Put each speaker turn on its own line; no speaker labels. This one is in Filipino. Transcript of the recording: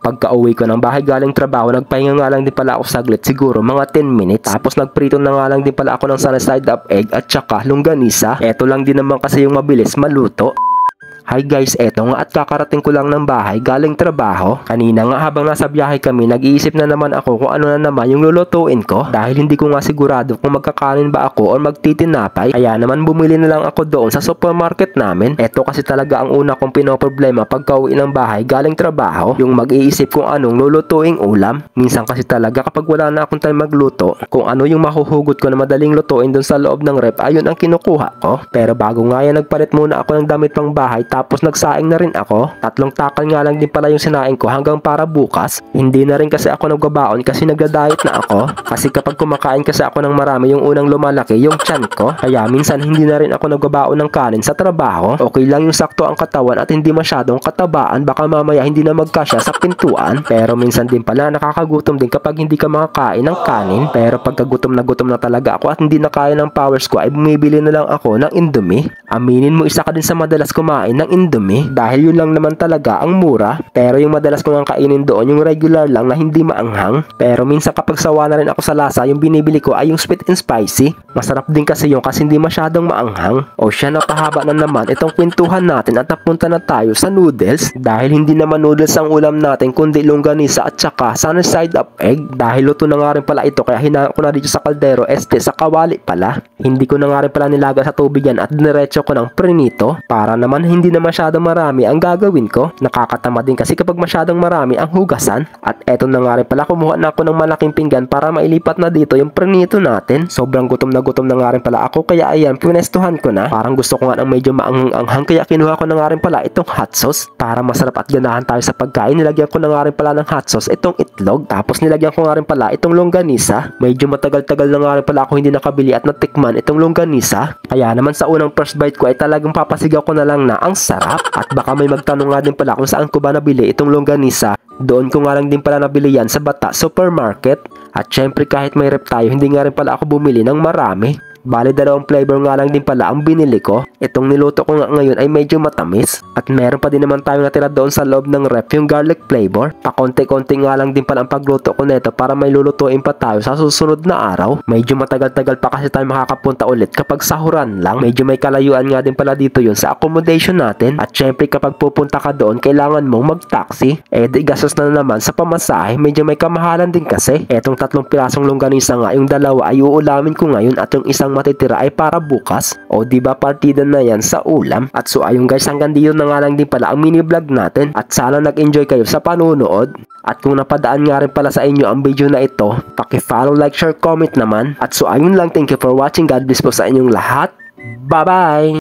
Pagka-uwi ko ng bahay galing trabaho, nagpahinga nga lang din pala ako saglit, siguro mga 10 minutes. Tapos nagprito na nga lang din pala ako ng sunny side up egg at saka longganisa. Eto lang din naman kasi yung mabilis maluto. Hi guys, eto nga at kakarating ko lang ng bahay galing trabaho. Kanina nga habang nasa biyahe kami, nag-iisip na naman ako kung ano na naman yung lulutuin ko. Dahil hindi ko nga sigurado kung magkakanin ba ako o magtitinapay. Kaya naman bumili na lang ako doon sa supermarket namin. Eto kasi talaga ang una kong pinoproblema pagka-uwi ng bahay galing trabaho. Yung mag-iisip kung anong lulutuing ulam. Minsan kasi talaga kapag wala na akong time magluto, kung ano yung mahuhugot ko na madaling lutuin doon sa loob ng rep, ayun ang kinukuha ko. Pero bago nga yan, nagpalit muna ako ng damit pang bahay. Tapos nagsaing na rin ako. 3 takal nga lang din pala yung sinaing ko hanggang para bukas. Hindi na rin kasi ako nagbabaon kasi nagda-diet na ako. Kasi kapag kumakain kasi ako ng marami, yung unang lumalaki yung tiyan ko. Kaya minsan hindi na rin ako nagbabaon ng kanin sa trabaho. Okay lang yung sakto ang katawan at hindi masyadong katabaan. Baka mamaya hindi na magkasya sa pintuan. Pero minsan din pala nakakagutom din kapag hindi ka makakain ng kanin. Pero pagka gutom na talaga ako at hindi na kaya ng powers ko, ay bumibili na lang ako ng Indomie. Aminin mo, isa ka din sa madalas kumain ng Indomie dahil yun lang naman talaga ang mura. Pero yung madalas ko nga kainin doon yung regular lang na hindi maanghang. Pero minsan kapag sawa na rin ako sa lasa, yung binibili ko ay yung sweet and spicy. Masarap din kasi yung kasi hindi masyadong maanghang. O siya, napahaba na naman itong kwentuhan natin at napunta na tayo sa noodles. Dahil hindi naman noodles ang ulam natin kundi longganisa at saka sunny side up egg. Dahil luto na nga rin pala ito kaya hinaan ko na dito sa kaldero, sa kawali pala. Hindi ko na nga rin pala nilaga sa tubig yan at diretso ko ng prinito para naman hindi na masyadong marami ang gagawin ko. Nakakatama din kasi kapag masyadong marami ang hugasan. At eto na nga rin pala, kumuha na ako ng malaking pinggan para mailipat na dito yung prinito natin. Sobrang gutom na nga rin pala ako kaya ayan, pinestuhan ko na. Parang gusto ko nga ng medyo maanghang kaya kinuha ko na nga rin pala itong hot sauce para masarap at ganahan tayo sa pagkain. Nilagyan ko na nga rin pala ng hot sauce itong itlog. Tapos nilagyan ko nga rin pala itong longganisa. Medyo matagal-tagal na nga rin pala ako hindi nakabili at natikman itong longganisa. Kaya naman sa unang first bite ko ay talagang papasigaw ko na lang na ang sarap. At baka may magtanong nga din pala kung saan ko ba nabili itong longganisa. Doon ko nga lang din pala nabili yan sa Bata Supermarket. At syempre kahit may rep tayo, hindi nga rin pala ako bumili ng marami. Bali 2 flavor nga lang din pala ang binili ko. Itong niluto ko nga ngayon ay medyo matamis. At meron pa din naman tayong natira doon sa loob ng ref, yung garlic flavor. Pakonti-konti nga lang din pala ang pagluto ko nito para may lulutuin pa tayo sa susunod na araw. Medyo matagal-tagal pa kasi tayo makakapunta ulit kapag sahuran lang. Medyo may kalayuan nga din pala dito yun sa accommodation natin. At syempre kapag pupunta ka doon, kailangan mong mag-taxi. Di gastos na naman sa pamasahe. Medyo may kamahalan din kasi. Etong 3 pirasong longganisa nga, yung 2 ay uulamin ko ngayon at yung isang matitira ay para bukas. O diba partida na yan sa ulam. At so ayun guys, hanggang dito na nga lang din pala ang mini vlog natin. At sana nag-enjoy kayo sa panunood. At kung napadaan nga rin pala sa inyo ang video na ito, paki-follow, like, share, comment naman. At so ayun lang, thank you for watching. God bless po sa inyong lahat. Bye bye!